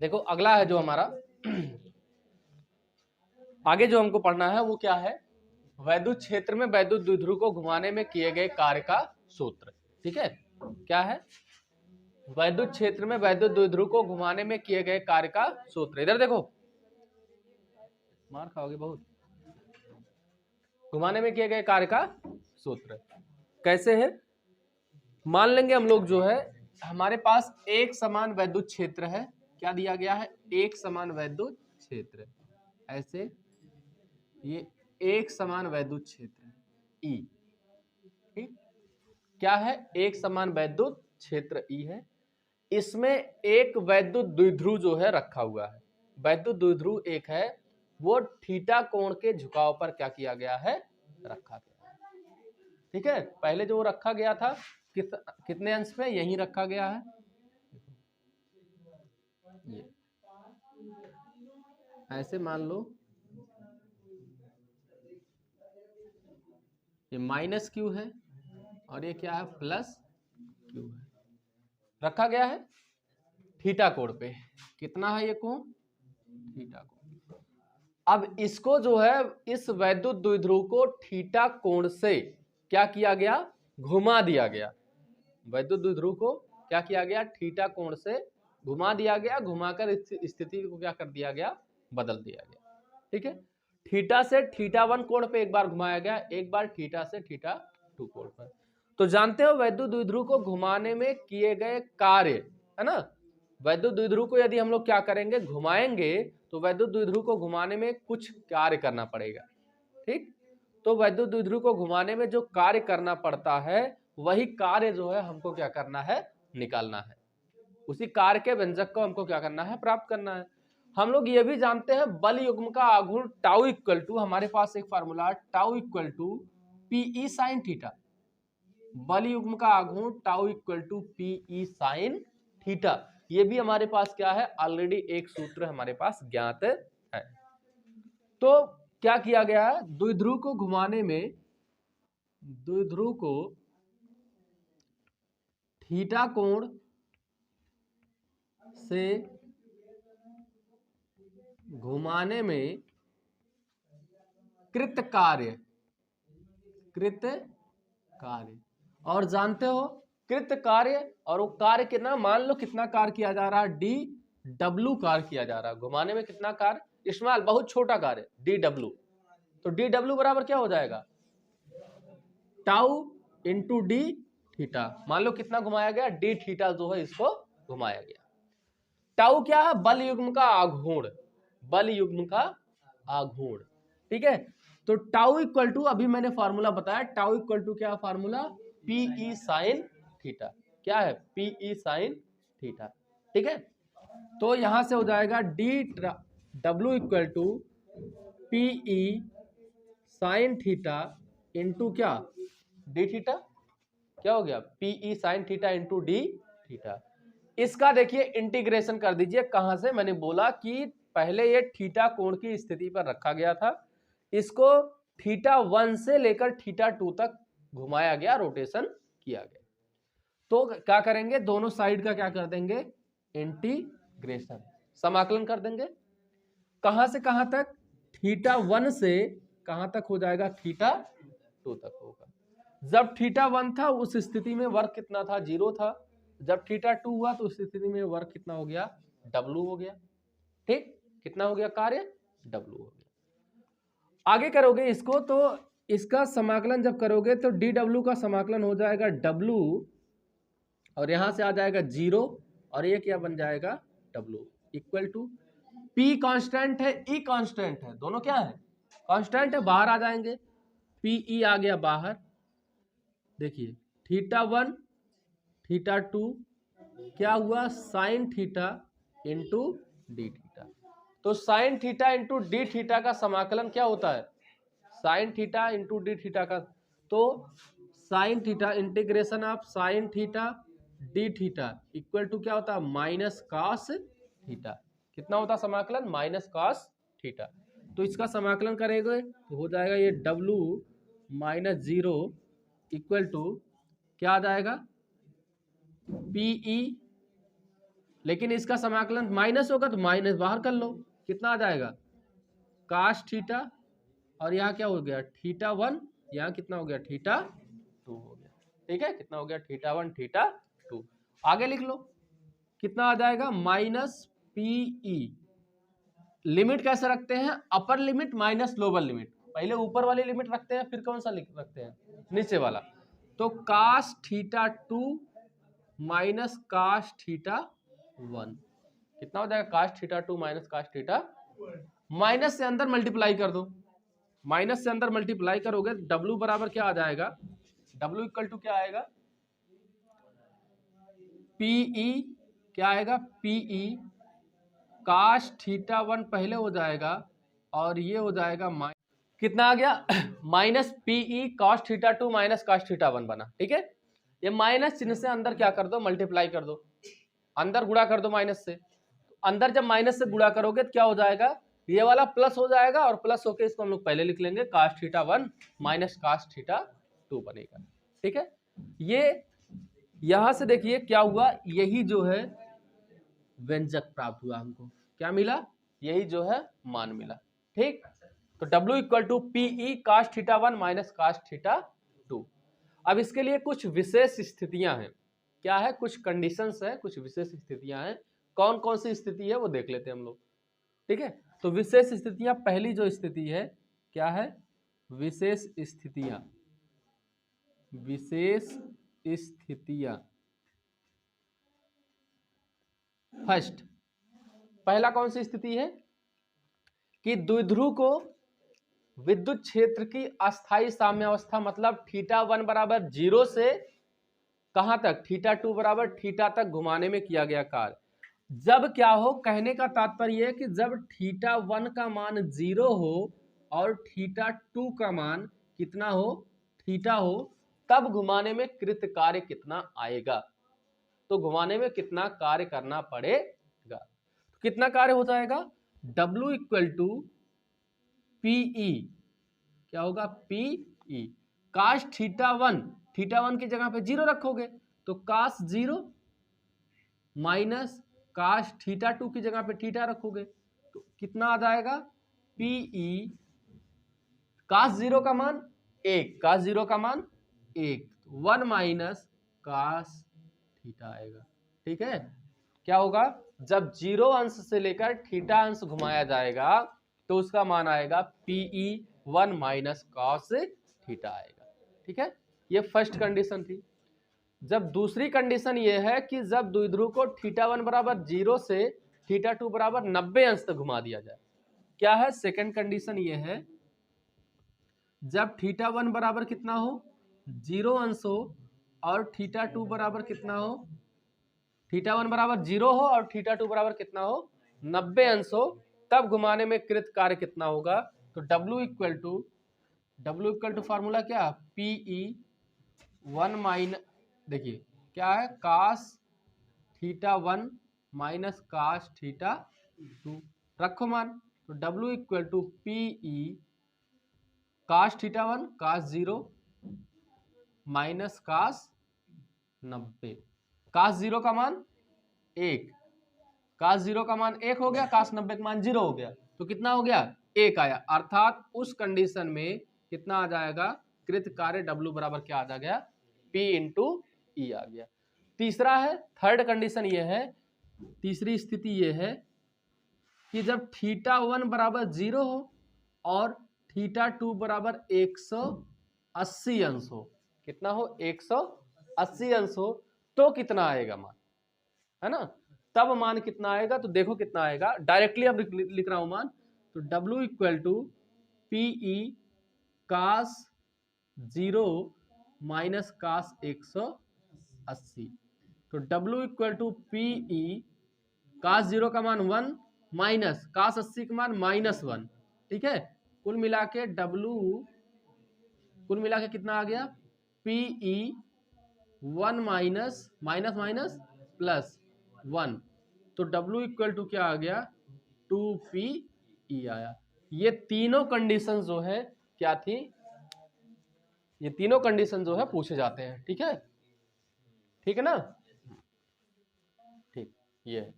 देखो अगला है जो हमारा आगे जो हमको पढ़ना है वो क्या है, वैद्युत क्षेत्र में वैद्युत द्विध्रुव को घुमाने में किए गए कार्य का सूत्र। ठीक है, क्या है, वैद्युत क्षेत्र में वैद्युत द्विध्रुव को घुमाने में किए गए कार्य का सूत्र। इधर देखो, मार खाओगे बहुत। घुमाने में किए गए कार्य का सूत्र कैसे है, मान लेंगे हम लोग जो है हमारे पास एक समान वैद्युत क्षेत्र है। क्या दिया गया है, एक समान वैद्युत क्षेत्र, ऐसे ये एक समान वैद्युत क्षेत्र है ई। ठीक, क्या है, एक समान वैद्युत क्षेत्र ई है। इसमें एक वैद्युत द्विध्रुव जो है रखा हुआ है। वैद्युत द्विध्रुव एक है, वो थीटा कोण के झुकाव पर क्या किया गया है, रखा गया है। ठीक है, पहले जो रखा गया था कितने अंश पे यहीं रखा गया है, ये ऐसे मान लो ये माइनस क्यू है और ये क्या है, प्लस क्यू है, रखा गया है थीटा कोण पे। कितना है ये कोण, थीटा कोण। अब इसको जो है इस वैद्युत द्विध्रुव को थीटा कोण से क्या किया गया, घुमा दिया गया। वैद्युत द्विध्रुव को क्या किया गया, थीटा कोण से घुमा दिया गया। घुमाकर इस स्थिति को क्या कर दिया गया, बदल दिया गया। ठीक है, थीटा से थीटा 1 कोण पे एक बार घुमाया गया, एक बार थीटा से थीटा 2 कोण पर। तो जानते हो वैद्युत द्विध्रुव को घुमाने में किए गए कार्य, है ना। वैद्युत द्विध्रुव को यदि हम लोग क्या करेंगे, घुमाएंगे, तो वैद्युत द्विध्रुव को घुमाने में कुछ कार्य करना पड़ेगा। ठीक, तो वैद्युत द्विध्रुव को घुमाने में जो कार्य करना पड़ता है वही कार्य जो है हमको क्या करना है, निकालना है। उसी कार्य के व्यंजक को हमको क्या करना है, प्राप्त करना है। हम लोग ये भी जानते हैं बल युग्म का आघूर्ण टाउ इक्वल टू, हमारे पास एक formula tau equal to PE sine theta. बल युग्म का आघूर्ण tau equal to PE sine theta, ये भी हमारे पास क्या है, ऑलरेडी एक सूत्र हमारे पास ज्ञात है। तो क्या किया गया है, द्विध्रुव को घुमाने में, द्विध्रुव को थीटा कोण से घुमाने में कृत कार्य, कृत कार्य, और जानते हो कृत कार्य और वो कार्य कितना, मान लो कितना कार्य किया जा रहा है, डी डब्ल्यू कार्य किया जा रहा है। घुमाने में कितना कार्य, इस्तेमाल बहुत छोटा कार्य डी डब्ल्यू। तो डी डब्ल्यू बराबर क्या हो जाएगा, टाउ इंटू डी थीटा। मान लो कितना घुमाया गया, डी थीटा जो है इसको घुमाया गया। टाउ क्या है, बल युग्म का आघूर्ण, बल युग्म का आघूर्ण। ठीक है, तो टाउ इक्वल टू, अभी मैंने फार्मूला बताया, टाउ इक्वल टू क्या फार्मूला, पीई साइन थीटा। क्या है, पीई साइन थीटा। ठीक है, तो यहां से हो जाएगा D W equal to PE sine theta into क्या, डी थीटा। क्या हो गया, PE sine theta into D theta. इसका देखिए इंटीग्रेशन कर दीजिए। कहां से, मैंने बोला कि पहले ये थीटा कोण की स्थिति पर रखा गया था, इसको थीटा 1 से लेकर थीटा 2 तक घुमाया गया, रोटेशन किया गया। तो क्या करेंगे, दोनों साइड का क्या कर देंगे, इंटीग्रेशन, समाकलन कर देंगे। कहां से कहां तक, थीटा 1 से कहां तक हो जाएगा, थीटा 2 तक होगा। जब थीटा 1 था उस स्थिति में वर्क कितना था, 0 था। जब थीटा 2 हुआ तो उस स्थिति में वर्क कितना हो गया, W हो गया। ठीक, कितना हो गया कार्य, W हो गया। आगे करोगे इसको तो इसका समाकलन जब करोगे तो dw का समाकलन हो जाएगा W, और यहां से आ जाएगा 0, और ये क्या बन जाएगा, W equal to P constant है, E कांस्टेंट है, दोनों क्या है, कांस्टेंट है, बाहर आ जाएंगे। PE आ गया बाहर। देखिए थीटा 1 थीटा 2 क्या हुआ, sine theta into D theta. तो sine theta into D theta का समाकलन क्या होता है, sine theta into D theta का। तो sine theta integration of sine theta d theta equal to क्या होता है, माइनस कॉस थीटा। कितना होता है समाकलन, माइनस कॉस थीटा। तो इसका समाकलन करेंगे तो हो जाएगा ये W माइनस 0 इक्वल टू क्या आ जाएगा, पीई लेकिन इसका समाकलन माइनस होगा तो माइनस बाहर कर लो, कितना आ जाएगा काश थीटा, और यहाँ क्या हो गया थीटा 1, यहाँ कितना हो गया थीटा 2 हो गया। ठीक है, कितना हो गया थीटा 1 थीटा 2। आगे लिख लो कितना आ जाएगा माइनस पीई। लिमिट कैसे रखते हैं, upper limit minus lower limit, पहले ऊपर वाली लिमिट रखते हैं फिर कौन सा रखते हैं नीचे वाला। तो काश थीटा 2 माइनस काश थीटा 1 कितना हो जाएगा काश theta 2 minus cos theta, minus से अंदर मल्टीप्लाई कर दो, माइनस से अंदर मल्टीप्लाई करोगे W बराबर क्या आ जाएगा, W इक्वल टू क्या आएगा पीई, क्या आएगा पीई काश थीटा 1 पहले हो जाएगा और ये हो जाएगा कितना आ गया minus PE cos theta 2 minus cos theta 1 बना। ठीक है, ये माइनस चिन्ह से अंदर क्या कर दो मल्टीप्लाई कर दो, अंदर गुणा कर दो माइनस से, अंदर जब माइनस से गुणा करोगे तो क्या हो जाएगा ये वाला प्लस हो जाएगा और प्लस होके इसको हम लोग पहले लिख लेंगे cos theta 1 minus cos theta 2 बनेगा। ठीक है, ये यहां से देखिए क्या हुआ, यही जो है व्यंजक प्राप्त हुआ, हमको क्या मिला यही जो है मान मिला। ठीक, तो W equal to PE cos theta 1 minus cos theta 2। अब इसके लिए कुछ विशेष स्थितियां हैं, क्या है कुछ कंडीशंस है, कुछ विशेष स्थितियां हैं, कौन कौन सी स्थिति है वो देख लेते हैं हम लोग। ठीक है, तो विशेष स्थितियां, पहली जो स्थिति है क्या है विशेष स्थितियां, विशेष स्थितियां। फर्स्ट, पहला कौन सी स्थिति है कि द्विध्रुव को विद्युत क्षेत्र की अस्थाई साम्यावस्था मतलब थीटा 1 बराबर 0 से कहां तक थीटा 2 बराबर थीटा तक घुमाने में किया गया कार्य। जब क्या हो, कहने का तात्पर्य है कि जब थीटा 1 का मान 0 हो और थीटा 2 का मान कितना हो थीटा हो, तब घुमाने में कृत कार्य कितना आएगा, तो घुमाने में कितना कार्य करना पड़ेगा, कितना कार्य हो जाएगा W इक्वल टू पीई, क्या होगा पीई काश थीटा 1, थीटा 1 की जगह पे 0 रखोगे तो काश 0 माइनस काश थीटा 2 की जगह पे थीटा रखोगे तो कितना आ जाएगा पीई काश 0 का मान 1, काश 0 का मान 1, 1 माइनस काश थीटा आएगा। ठीक है, क्या होगा जब 0 अंश से लेकर थीटा अंश घुमाया जाएगा तो उसका मान आएगा पीई 1 माइनस कॉस थीटा आएगा। ठीक है, ये फर्स्ट कंडीशन थी। जब दूसरी कंडीशन ये है कि जब द्विध्रुव को थीटा 1 बराबर 0 से थीटा 2 बराबर 90 अंश तक घुमा दिया जाए, क्या है सेकंड कंडीशन ये है जब थीटा 1 बराबर कितना हो 0 अंश हो और थीटा 2 बराबर कितना हो, थीटा 1 बराबर 0 हो और थीटा 2 बराबर कितना हो 90 अंश हो, तब घुमाने में कृत कार्य कितना होगा। तो W इक्वल टू फार्मूला क्या पीई 1 माइनस, देखिए क्या है काश थीटा 1 माइनस काश थीटा 2 रखो मान, तो W equal to PE cos theta 1 cos 0 minus काश 90, काश 0 का मान 1, काश 0 का मान 1 हो गया, काश 90 का मान 0 हो गया, तो कितना हो गया 1 आया, अर्थात उस कंडीशन में कितना आ जाएगा कृत कार्य W बराबर क्या आ गया P इंटू ई आ गया। तीसरा है, थर्ड कंडीशन ये है, तीसरी स्थिति ये है कि जब थीटा 1 बराबर 0 हो और थीटा 2 बराबर 180 अंश हो, कितना हो 180 अंश हो, तो कितना आएगा मान, है ना, तब मान कितना आएगा, तो देखो कितना आएगा, डायरेक्टली अब लिख रहा हूं मान, तो W equal to PE cos 0 minus cos 180, तो W equal to PE cos 0 का मान 1 माइनस कास 80 का मान -1। ठीक है, कुल मिला के W कुल मिला के कितना आ गया PE 1 minus minus minus plus 1, तो W इक्वल टू क्या आ गया 2PE आया। ये तीनों कंडीशन जो है क्या थी, ये तीनों कंडीशन जो है पूछे जाते हैं। ठीक है, ठीक है ना, ठीक। ये